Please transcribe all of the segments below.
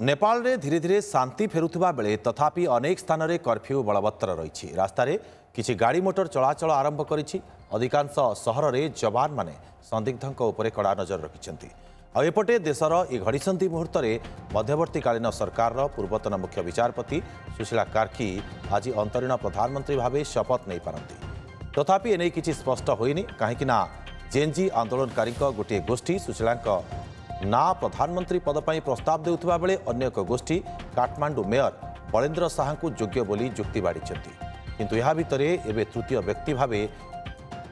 नेपाल रे धीरे धीरे शांति फेरुवा बेले तथापि अनेक स्थान में कर्फ्यू बलवत्तर रही रास्तार किसी गाड़ी मोटर चलाचल आरंभ करिछि। अधिकांश सहर में जवान माने संदिग्धों उपर कड़ा नजर रखिंट। आउपटे देशर ए घड़ीसंधि मुहूर्त में मध्यवर्तीकालीन सरकार पूर्वतन मुख्य विचारपति सुशीला कार्की आज अंतरीण प्रधानमंत्री भाव शपथ नहीं पारती। तथापि एने किसी स्पष्ट होइनी कहीं जेएनजी आंदोलनकारी गोटे गोष्ठी सुशीला ना प्रधानमंत्री पद पर प्रस्ताव देउथबा बेले अन्य एक गोष्ठी काठमांडू मेयर बलेन्द्र साहा को योग्य बोली जुक्ति बाढ़ी किंतु यह भितर एवं तृतीय व्यक्ति भावे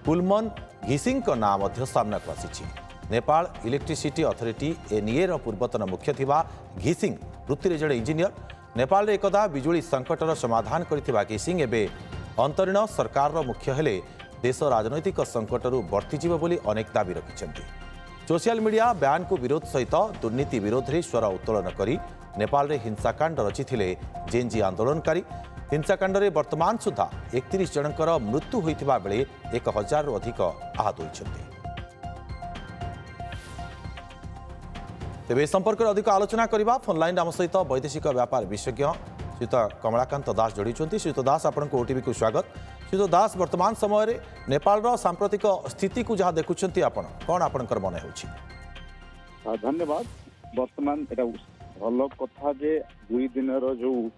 पुलमन घिसिंग ना सामना को आसी। नेपाल इलेक्ट्रिसिटी अथॉरिटी एनईए पूर्वतन मुख्य थिबा घिसिंग वृत्ति जड़े इंजीनियर नेपाल एकदा बिजुली संकटर समाधान करथिबा घिसिंग एवं अंतरीण सरकार मुख्य हेले देश राजनैतिक संकटरू बर्तीजीव बोली अनेक दाबी रखिंट। सोशल मीडिया बैन को विरोध सहित दुर्नीति विरोध में स्वर उत्तोलन कर नेपाल में हिंसाकांड रचिथिले जेएनजी आंदोलनकारी। हिंसाकांड में वर्तमान सुधा 31 जनकर मृत्यु होइथिबा बेले 1000 रु अधिक आहत होइछन्ति। तेबे संपर्क में अधिक आलोचना करबा फोन लाइन आम सहित वैदेशिक व्यापार विशेषज्ञ श्रीयुत कमलाकांत दास जोड़ी। श्रीयुत दास आपण को ओटीवी को स्वागत। श्रीयुत दास वर्तमान समय रे नेपाल सांप्रतिक स्थिति को जहाँ देखुंत आपण कौन आपणकर मन हो? धन्यवाद। वर्तमान एटा भल कथा जे दुई दिन जो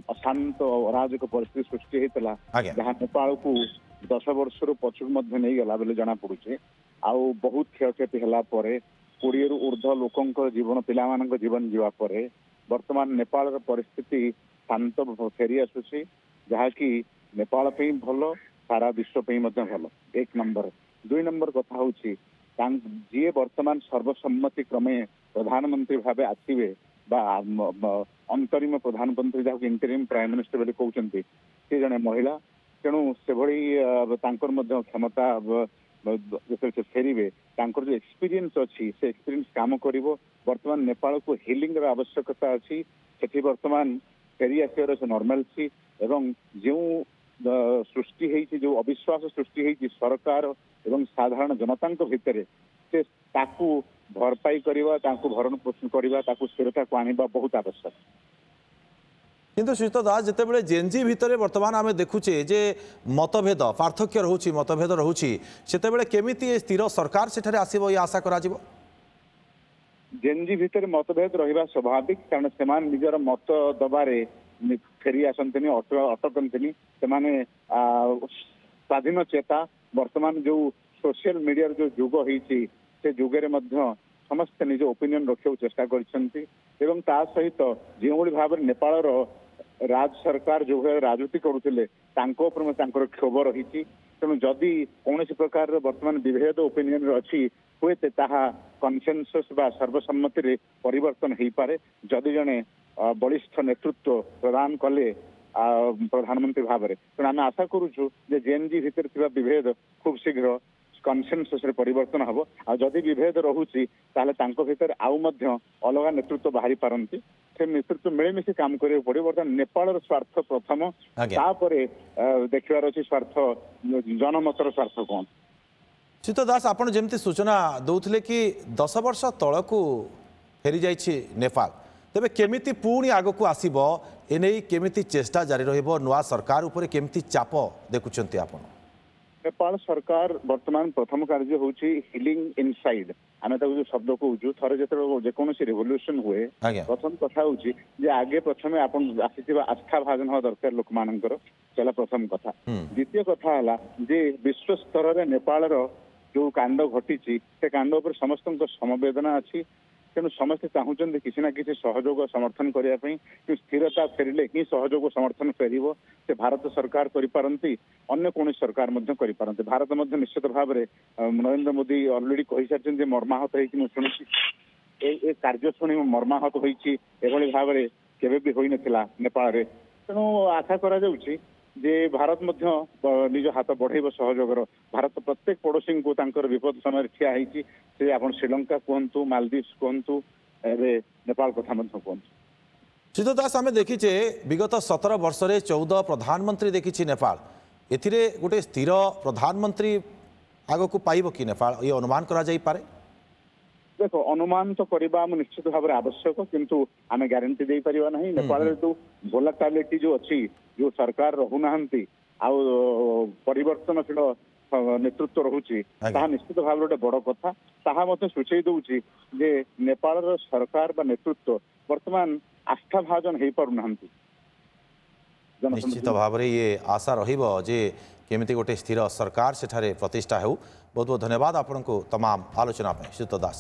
अशांत अराजक परिस्थिति सृष्टि होता जहाँ नेपाल को 10 वर्ष पछुक नहीं गला बेले जना पड़ुचे आउ बहुत क्षयक्षति है 20 रु ऊर्ध्व लोकों जीवन पिला जीवन जीवा परे वर्तमान नेपाल परिस्थिति शांत फेरी आसुची जहाँकि नेपाल पे भल सारा विश्व पे भल। 1 नंबर। 2 नंबर कथा हूँ जी वर्तमान सर्वसम्मति क्रमे प्रधानमंत्री भाव आसवे अंतरिम प्रधानमंत्री जहाँ इंटरिम प्राइम मिनिस्टर बोली कहते सी जड़े महिला तेणु से क्षमता जो फेरवे जो एक्सपीरियंस अच्छी से एक्सपीरियंस काम कर वर्तमान नेपाल को हिलिंग आवश्यकता अच्छी से वर्तमान फेरी आसवर नॉर्मालिटी एवं जो सृष्टि है जो अविश्वास सृष्टि है सरकार एवं साधारण जनता भितर से भरपाई करवा भरण पोषण करवा स्थिरता को आने बहुत आवश्यक। किंतु श्रीयुत दास जितेबाला जेएनजी भितर वर्तमान आम देखुचे जे मतभेद पार्थक्य रोचे मतभेद रोचे से केमिति स्थिर सरकार से आसो ये आशा करा जेएनजी भितर मतभेद रहा स्वाभाविक कारण से निजर मत दबारे फेरी आसती अटकती से स्वाधीन चेता वर्तमान जो सोशल मीडिया जो जुग होती से जुगे समस्त निज ओपिनियन रखा चेष्टा कर सहित जो भाव नेपाल राज सरकार जो राजनीति करुले क्षोभ रही तेणु जदि कौन प्रकार वर्तमान विभेद ओपिनियन अच्छी हुए कनसेनसस बा सर्वसम्मति परिवर्तन हो पारे जदि जड़े बलिष्ठ नेतृत्व प्रदान कले प्रधानमंत्री भाव में तेणु आम आशा करुचु जेएनजी भितर विभेद खूब शीघ्र कनसेनसस परिवर्तन हम आदि विभेद रोचे भितर आउ अलग नेतृत्व बाहरी पारती से नेतृत्व मिलेमिशि काम करा पड़े। बर्तमान नेपाल स्वार्थ प्रथम तापर देखार अच्छी स्वार्थ जनमतर स्वार्थ कौन। श्रीयुत दास आपड़ जमी सूचना दौले कि 10 वर्ष तल को फेरी जाइए नेपाल तेरे केमिति पुणी आग को आसब एने केमिति चेष्टा जारी रहिबो नुआ सरकार उपरे केमिति चाप देखुंत आपण? नेपाल सरकार वर्तमान प्रथम कार्य हूँ हिलिंग इनसाइड आम जो शब्द कहूँ थे जो जेकोसी रिवोल्यूशन हुए प्रथम कथा हूँ आगे प्रथम आसी आस्था भाजन हवा दरकार लोक मानकर चला प्रथम कथा। द्वितीय कथा है जे विश्व स्तर में नेपाल जो कांड घटी से कांड पर समस्त समवेदना अच्छी तेणु समस्ते चाहते किसी ना किसी सहयोग समर्थन करने स्थिरता फेरिले ही सहयोग समर्थन फेर से भारत सरकार करपारती अन्य कौन सरकार करपारती भारत निश्चित भाव में नरेंद्र मोदी अलरेडी कही सारी मर्माहत होती कार्य शुणी मर्माहत होती भाव में केवे भी होई नथिला नेपाल रे तेणु आशा करा जाउछि जे भारत निज हाथ बढ़ेब सहयोगर भारत प्रत्येक पड़ोशी को विपद समय ठिया से आप श्रीलंका कहतु मालदीव्स कहतु नेपाल कथा कहतु। श्रीयुत दास आम देखीचे विगत 17 वर्ष में 14 प्रधानमंत्री देखी नेपाल एथिरे गोटे स्थिर प्रधानमंत्री आग को पाइब कि नेपाल ये अनुमान करा जाई पारे? देखो अनुमान तो करवा निश्चित भाव में आवश्यक किंतु आम ग्यारंटी दे पारिबा नहीं नेपाल जो वोलाटिलिटी जो अच्छी जो सरकार रहूना परिवर्तनशील नेतृत्व रहुची निश्चित भाव गोटे बड़ कथा ताहा मते सूचई दउची जे नेपाल सरकार बा नेतृत्व वर्तमान आस्था भाजन हो पारु निश्चित भाव में ये आशा रहिबो जे केमिति गोटे स्थिर सरकार सेठारे प्रतिष्ठा हो। बहुत बहुत धन्यवाद आपन को तमाम आलोचना पे श्रीयुत दास।